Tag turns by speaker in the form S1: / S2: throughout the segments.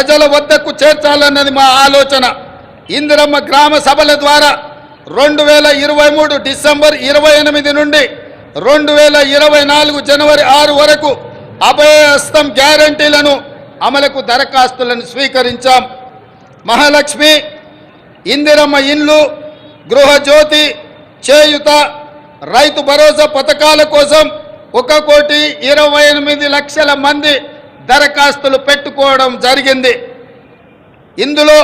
S1: ప్రజల వద్దకు చేర్చాలన్నది మా ఆలోచన. ఇందిరమ్మ గ్రామ సభల ద్వారా 2023 డిసెంబర్ 28 నుండి 2024 జనవరి 6 వరకు అభయహస్తం గ్యారంటీలను అమలుకు దరఖాస్తులను స్వీకరించాం. మహాలక్ష్మి, ఇందిరమ్మ ఇండ్లు, గృహజ్యోతి, చేయుత, రైతు భరోసా పథకాల కోసం 1,28,00,000 మంది దరఖాస్తులు పెట్టుకోవడం జరిగింది. ఇందులో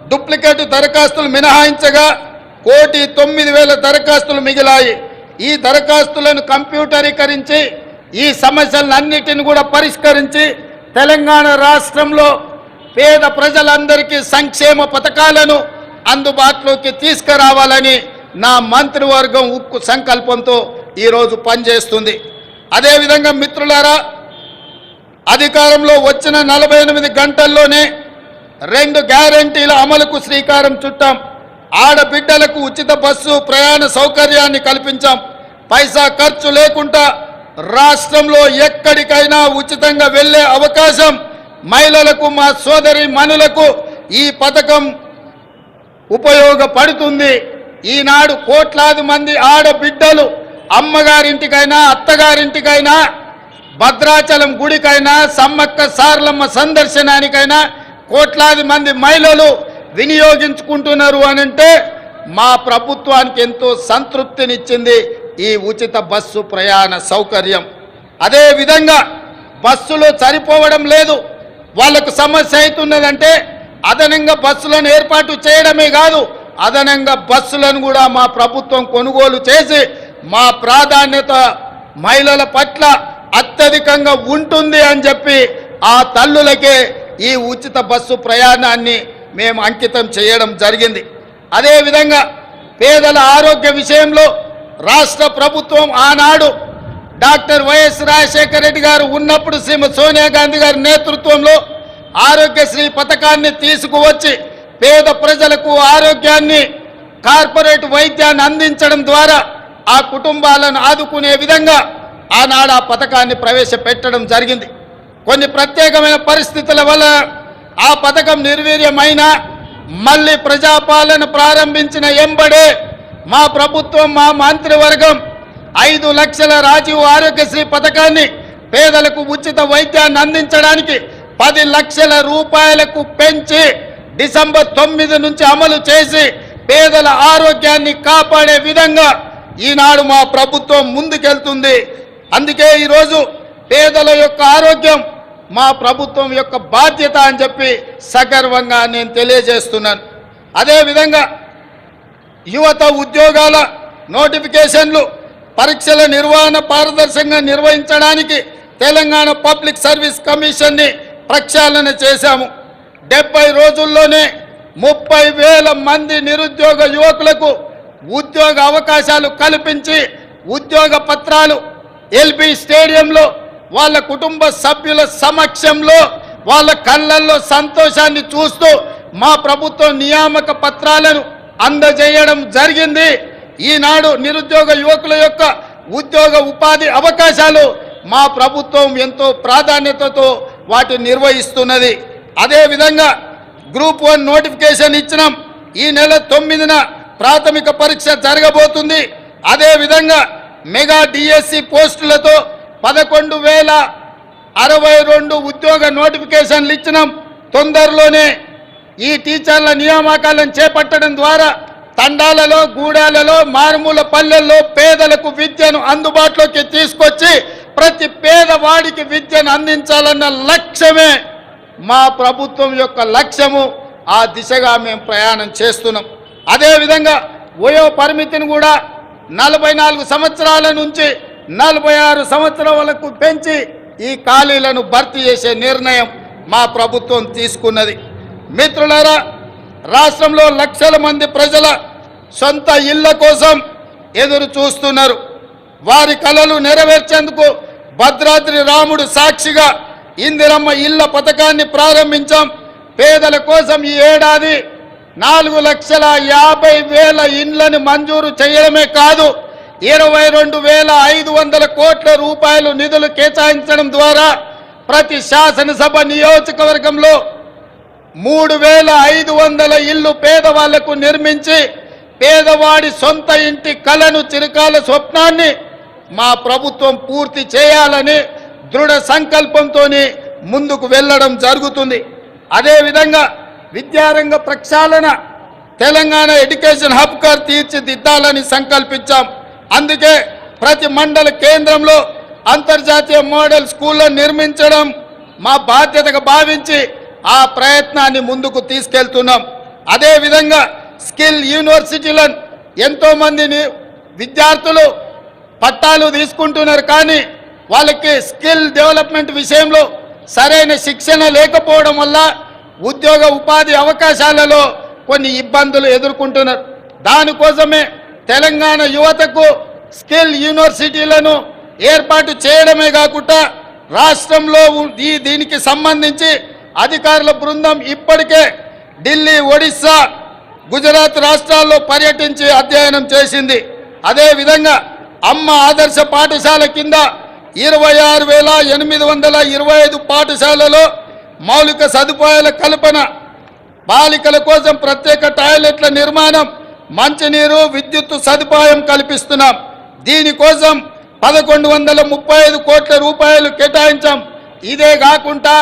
S1: డూప్లికేట్ దరఖాస్తులు మినహాయించగా 1,09,000 దరఖాస్తులు మిగిలాయి. ఈ దరఖాస్తులను కంప్యూటరీకరించి ఈ సమస్యలన్నిటిని కూడా పరిష్కరించి తెలంగాణ రాష్ట్రంలో పేద ప్రజలందరికీ సంక్షేమ పథకాలను అందుబాటులోకి తీసుకురావాలని నా మంత్రివర్గం ఉక్కు సంకల్పంతో ఈరోజు పనిచేస్తుంది. అదేవిధంగా మిత్రులారా, అధికారంలో వచ్చిన 48 గంటల్లోనే 2 గ్యారంటీల అమలుకు శ్రీకారం చుట్టాం. ఆడబిడ్డలకు ఉచిత బస్సు ప్రయాణ సౌకర్యాన్ని కల్పించాం. పైసా ఖర్చు లేకుండా రాష్ట్రంలో ఎక్కడికైనా ఉచితంగా వెళ్ళే అవకాశం మహిళలకు, మా సోదరి మనులకు ఈ పథకం ఉపయోగపడుతుంది. ఈనాడు కోట్లాది మంది ఆడబిడ్డలు అమ్మగారింటికైనా అత్తగారింటికైనా భద్రాచలం గుడికైనా సమ్మక్క సారలమ్మ సందర్శనానికైనా కోట్లాది మంది మహిళలు వినియోగించుకుంటున్నారు అనంటే మా ప్రభుత్వానికి ఎంతో సంతృప్తినిచ్చింది ఈ ఉచిత బస్సు ప్రయాణ సౌకర్యం. అదేవిధంగా బస్సులు సరిపోవడం లేదు, వాళ్లకు సమస్య అవుతున్నదంటే అదనంగా బస్సులను ఏర్పాటు చేయడమే కాదు, అదనంగా బస్సులను కూడా మా ప్రభుత్వం కొనుగోలు చేసి మా ప్రాధాన్యత మహిళల పట్ల అత్యధికంగా ఉంటుంది అని చెప్పి ఆ తల్లులకే ఈ ఉచిత బస్సు ప్రయాణాన్ని మేము అంకితం చేయడం జరిగింది. అదేవిధంగా పేదల ఆరోగ్య విషయంలో రాష్ట్ర ప్రభుత్వం ఆనాడు డాక్టర్ వైఎస్ రాజశేఖర రెడ్డి గారు ఉన్నప్పుడు శ్రీమతి సోనియా గాంధీ గారి నేతృత్వంలో ఆరోగ్యశ్రీ పథకాన్ని తీసుకువచ్చి పేద ప్రజలకు ఆరోగ్యాన్ని, కార్పొరేట్ వైద్యాన్ని అందించడం ద్వారా ఆ కుటుంబాలను ఆదుకునే విధంగా ఆనాడు ఆ పథకాన్ని ప్రవేశపెట్టడం జరిగింది. కొన్ని ప్రత్యేకమైన పరిస్థితుల వల్ల ఆ పథకం నిర్వీర్యమైన మళ్ళీ ప్రజాపాలన ప్రారంభించిన ఎంబడే మా ప్రభుత్వం, మా మంత్రివర్గం 5 లక్షల రాజీవ్ ఆరోగ్యశ్రీ పథకాన్ని పేదలకు ఉచిత వైద్యాన్ని అందించడానికి 10 లక్షల రూపాయలకు పెంచి డిసెంబర్ 9 నుంచి అమలు చేసి పేదల ఆరోగ్యాన్ని కాపాడే విధంగా ఈనాడు మా ప్రభుత్వం ముందుకెళ్తుంది. అందుకే ఈరోజు పేదల యొక్క ఆరోగ్యం మా ప్రభుత్వం యొక్క బాధ్యత అని చెప్పి సగర్వంగా నేను తెలియజేస్తున్నాను. అదేవిధంగా యువత ఉద్యోగాల నోటిఫికేషన్లు, పరీక్షల నిర్వహణ పారదర్శకంగా నిర్వహించడానికి తెలంగాణ పబ్లిక్ సర్వీస్ కమిషన్ని ప్రక్షాళన చేశాము. 70 రోజుల్లోనే 30,000 మంది నిరుద్యోగ యువకులకు ఉద్యోగ అవకాశాలు కల్పించి ఉద్యోగ పత్రాలు ఎల్బీ స్టేడియంలో వాళ్ళ కుటుంబ సభ్యుల సమక్షంలో వాళ్ళ కళ్ళల్లో సంతోషాన్ని చూస్తూ మా ప్రభుత్వం నియామక పత్రాలను అందజేయడం జరిగింది. ఈనాడు నిరుద్యోగ యువకుల యొక్క ఉద్యోగ ఉపాధి అవకాశాలు మా ప్రభుత్వం ఎంతో ప్రాధాన్యతతో వాటిని నిర్వహిస్తున్నది. అదేవిధంగా గ్రూప్ 1 నోటిఫికేషన్ ఇచ్చినాం. ఈ నెల 9న ప్రాథమిక పరీక్ష జరగబోతుంది. అదేవిధంగా మెగా డిఎస్సి పోస్టులతో 11,062 ఉద్యోగ నోటిఫికేషన్లు ఇచ్చినాం. తొందరలోనే ఈ టీచర్ల నియామకాలను చేపట్టడం ద్వారా తండాలలో, గూడాలలో, మారుమూల పల్లెల్లో పేదలకు విద్యను అందుబాటులోకి తీసుకొచ్చి ప్రతి పేదవాడికి విద్యను అందించాలన్న లక్ష్యమే మా ప్రభుత్వం యొక్క లక్ష్యము. ఆ దిశగా మేము ప్రయాణం చేస్తున్నాం. అదేవిధంగా వయో పరిమితిని కూడా 44 సంవత్సరాల నుంచి 46 సంవత్సరాలకు పెంచి ఈ ఖాళీలను భర్తీ చేసే నిర్ణయం మా ప్రభుత్వం తీసుకున్నది. మిత్రులారా, రాష్ట్రంలో లక్షల మంది ప్రజల సొంత ఇళ్ల కోసం ఎదురు చూస్తున్నారు. వారి కలలు నెరవేర్చేందుకు భద్రాద్రి రాముడు సాక్షిగా ఇందిరమ్మ ఇళ్ల పథకాన్ని ప్రారంభించాం. పేదల కోసం ఈ ఏడాది 4,50,000 ఇండ్లను మంజూరు చేయడమే కాదు, 22,500 కోట్ల రూపాయలు నిధులు కేటాయించడం ద్వారా ప్రతి శాసనసభ నియోజకవర్గంలో 3500 ఇల్లు పేదవాళ్లకు నిర్మించి పేదవాడి సొంత ఇంటి కలను చిరకాల స్వప్నాన్ని మా ప్రభుత్వం పూర్తి చేయాలని దృఢ సంకల్పంతో ముందుకు వెళ్ళడం జరుగుతుంది. అదేవిధంగా విద్యారంగ ప్రక్షాళన తెలంగాణ ఎడ్యుకేషన్ హబ్గా తీర్చిదిద్దాలని సంకల్పించాం. అందుకే ప్రతి మండల కేంద్రంలో అంతర్జాతీయ మోడల్ స్కూళ్లను నిర్మించడం మా బాధ్యతగా భావించి ఆ ప్రయత్నాన్ని ముందుకు తీసుకెళ్తున్నాం. అదేవిధంగా స్కిల్ యూనివర్సిటీలను ఎంతోమందిని విద్యార్థులు పట్టాలు తీసుకుంటున్నారు, కానీ వాళ్ళకి స్కిల్ డెవలప్మెంట్ విషయంలో సరైన శిక్షణ లేకపోవడం వల్ల ఉద్యోగ ఉపాధి అవకాశాలలో కొన్ని ఇబ్బందులు ఎదుర్కొంటున్నారు. దానికోసమే తెలంగాణ యువతకు స్కిల్ యూనివర్సిటీలను ఏర్పాటు చేయడమే కాకుండా రాష్ట్రంలో దీనికి సంబంధించి అధికారుల బృందం ఇప్పటికే ఢిల్లీ, ఒడిశా, గుజరాత్ రాష్ట్రాల్లో పర్యటించి అధ్యయనం చేసింది. అదేవిధంగా అమ్మ ఆదర్శ పాఠశాల కింద 26,825 పాఠశాలలో మౌలిక సదుపాయాల కల్పన, బాలికల కోసం ప్రత్యేక టాయిలెట్ల నిర్మాణం, మంచినీరు, విద్యుత్ సదుపాయం కల్పిస్తున్నాం. దీనికోసం 1135 కోట్ల రూపాయలు కేటాయించాం. ఇదే కాకుండా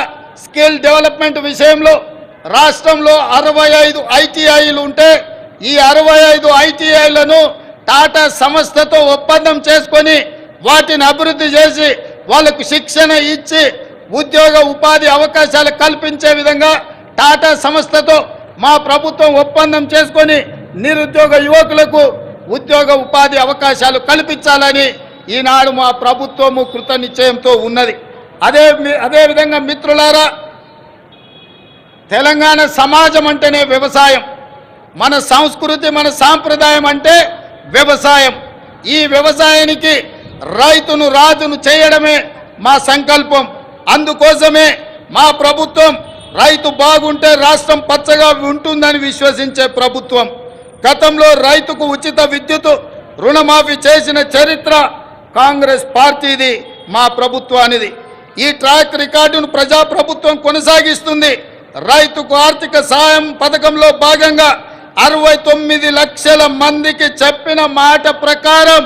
S1: స్కిల్ డెవలప్మెంట్ విషయంలో రాష్ట్రంలో 65 ఐటీఐలు ఉంటే ఈ 65 ఐటీఐలను టాటా సంస్థతో ఒప్పందం చేసుకొని వాటిని అభివృద్ధి చేసి వాళ్ళకు శిక్షణ ఇచ్చి ఉద్యోగ ఉపాధి అవకాశాలు కల్పించే విధంగా టాటా సంస్థతో మా ప్రభుత్వం ఒప్పందం చేసుకొని నిరుద్యోగ యువకులకు ఉద్యోగ ఉపాధి అవకాశాలు కల్పించాలని ఈనాడు మా ప్రభుత్వము కృత నిశ్చయంతో ఉన్నది. అదేవిధంగా మిత్రులారా, తెలంగాణ సమాజం అంటేనే వ్యవసాయం. మన సంస్కృతి, మన సాంప్రదాయం అంటే వ్యవసాయం. ఈ వ్యవసాయానికి రైతును రాజును చేయడమే మా సంకల్పం. అందుకోసమే మా ప్రభుత్వం రైతు బాగుంటే రాష్ట్రం పచ్చగా ఉంటుందని విశ్వసించే ప్రభుత్వం. గతంలో రైతుకు ఉచిత విద్యుత్ రుణమాఫీ చేసిన చరిత్ర కాంగ్రెస్ పార్టీది, మా ప్రభుత్వానిది. ఈ ట్రాక్ రికార్డును ప్రజాప్రభుత్వం కొనసాగిస్తుంది. రైతుకు ఆర్థిక సాయం పథకంలో భాగంగా 69 లక్షల మందికి చెప్పిన మాట ప్రకారం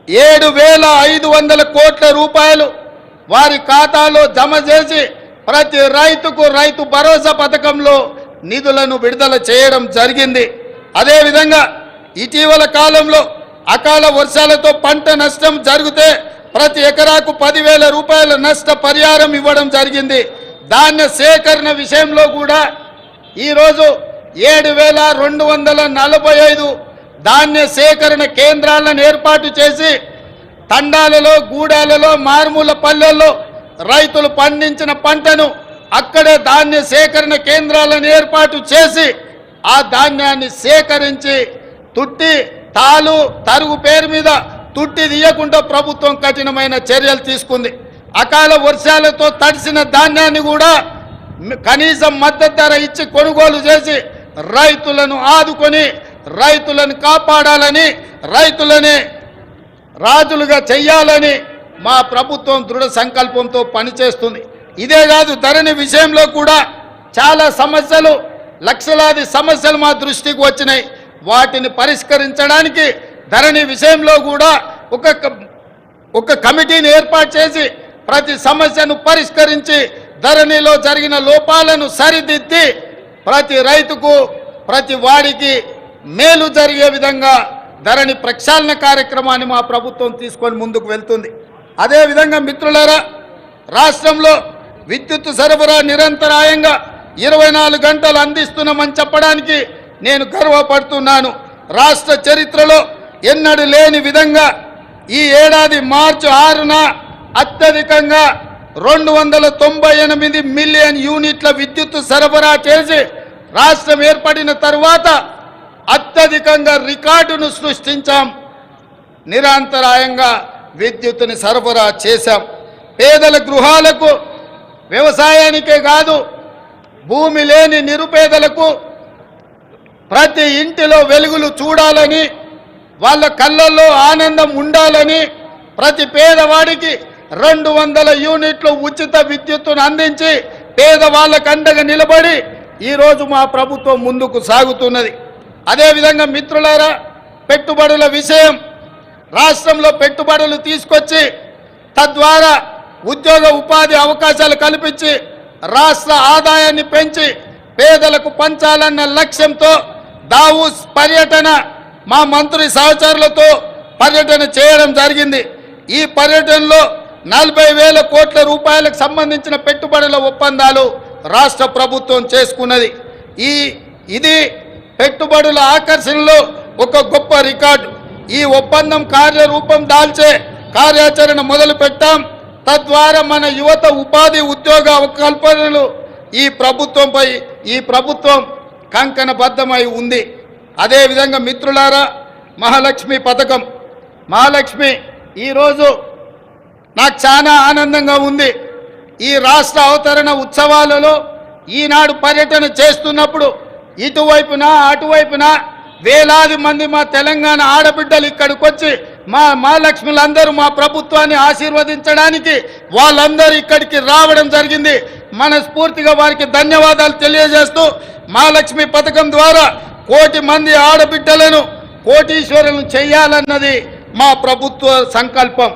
S1: 7,500 కోట్ల రూపాయలు వారి ఖాతాలో జమ చేసి ప్రతి రైతుకు రైతు భరోసా పథకంలో నిధులను విడుదల చేయడం జరిగింది. అదేవిధంగా ఇటీవల కాలంలో అకాల వర్షాలతో పంట నష్టం జరిగితే ప్రతి ఎకరాకు 10,000 రూపాయల నష్ట పరిహారం ఇవ్వడం జరిగింది. ధాన్య సేకరణ విషయంలో కూడా ఈరోజు 7,245 ధాన్య సేకరణ కేంద్రాలను ఏర్పాటు చేసి తండాలలో, గూడాలలో, మారుమూల పల్లెల్లో రైతులు పండించిన పంటను అక్కడే ధాన్య సేకరణ కేంద్రాలను ఏర్పాటు చేసి ఆ ధాన్యాన్ని సేకరించి తుట్టి, తాలు, తరుగు పేరు మీద తుట్టి తీయకుండా ప్రభుత్వం కఠినమైన చర్యలు తీసుకుంది. అకాల వర్షాలతో తడిసిన ధాన్యాన్ని కూడా కనీస మద్దతు ధర ఇచ్చి కొనుగోలు చేసి రైతులను ఆదుకొని రైతులను కాపాడాలని, రైతులని రాజులుగా చెయ్యాలని మా ప్రభుత్వం దృఢ సంకల్పంతో పనిచేస్తుంది. ఇదే కాదు, ధరణి విషయంలో కూడా చాలా సమస్యలు, లక్షలాది సమస్యలు మా దృష్టికి వచ్చినాయి. వాటిని పరిష్కరించడానికి ధరణి విషయంలో కూడా ఒక కమిటీని ఏర్పాటు చేసి ప్రతి సమస్యను పరిష్కరించి ధరణిలో జరిగిన లోపాలను సరిదిద్ది ప్రతి రైతుకు, ప్రతి వాడికి మేలు జరిగే విధంగా ధరణి ప్రక్షాళన కార్యక్రమాన్ని మా ప్రభుత్వం తీసుకొని ముందుకు వెళ్తుంది. అదేవిధంగా మిత్రులారా, రాష్ట్రంలో విద్యుత్ సరఫరా నిరంతరాయంగా 24 గంటలు అందిస్తున్నామని చెప్పడానికి నేను గర్వపడుతున్నాను. రాష్ట్ర చరిత్రలో ఎన్నడూ లేని విధంగా ఈ ఏడాది మార్చి 6న అత్యధికంగా 298 మిలియన్ యూనిట్ల విద్యుత్ సరఫరా చేసి రాష్ట్రం ఏర్పడిన తర్వాత అత్యధికంగా రికార్డును సృష్టించాం. నిరంతరాయంగా విద్యుత్తుని సరఫరా చేశాం. పేదల గృహాలకు, వ్యవసాయానికే కాదు భూమి లేని నిరుపేదలకు ప్రతి ఇంటిలో వెలుగులు చూడాలని, వాళ్ళ కళ్ళల్లో ఆనందం ఉండాలని ప్రతి పేదవాడికి 200 యూనిట్లు ఉచిత విద్యుత్తును అందించి పేదవాళ్ళకు అండగా నిలబడి ఈరోజు మా ప్రభుత్వం ముందుకు సాగుతున్నది. అదేవిధంగా మిత్రులారా, పెట్టుబడుల విషయం, రాష్ట్రంలో పెట్టుబడులు తీసుకొచ్చి తద్వారా ఉద్యోగ ఉపాధి అవకాశాలు కల్పించి రాష్ట్ర ఆదాయాన్ని పెంచి పేదలకు పంచాలన్న లక్ష్యంతో దావూస్ పర్యటన మా మంత్రి సహచరులతో పర్యటన చేయడం జరిగింది. ఈ పర్యటనలో 40,000 కోట్ల రూపాయలకు సంబంధించిన పెట్టుబడుల ఒప్పందాలు రాష్ట్ర ప్రభుత్వం చేసుకున్నది. ఇది పెట్టుబడుల ఆకర్షణలో ఒక గొప్ప రికార్డు. ఈ ఒప్పందం కార్యరూపం దాల్చే కార్యాచరణ మొదలు పెట్టాం. తద్వారా మన యువత ఉపాధి ఉద్యోగ కల్పనలు ఈ ప్రభుత్వం కంకణబద్ధమై ఉంది. అదేవిధంగా మిత్రులారా, మహాలక్ష్మి పథకం, మహాలక్ష్మి ఈరోజు నాకు చాలా ఆనందంగా ఉంది. ఈ రాష్ట్ర అవతరణ ఉత్సవాలలో ఈనాడు పర్యటన చేస్తున్నప్పుడు ఇటువైపున అటువైపున వేలాది మంది మా తెలంగాణ ఆడబిడ్డలు ఇక్కడికి వచ్చి మా మహాలక్ష్ములందరూ మా ప్రభుత్వాన్ని ఆశీర్వదించడానికి వాళ్ళందరూ ఇక్కడికి రావడం జరిగింది. మనస్ఫూర్తిగా వారికి ధన్యవాదాలు తెలియజేస్తూ మహాలక్ష్మి పథకం ద్వారా 1 కోటి మంది ఆడబిడ్డలను కోటీశ్వరులను చేయాలన్నది మా ప్రభుత్వ సంకల్పం.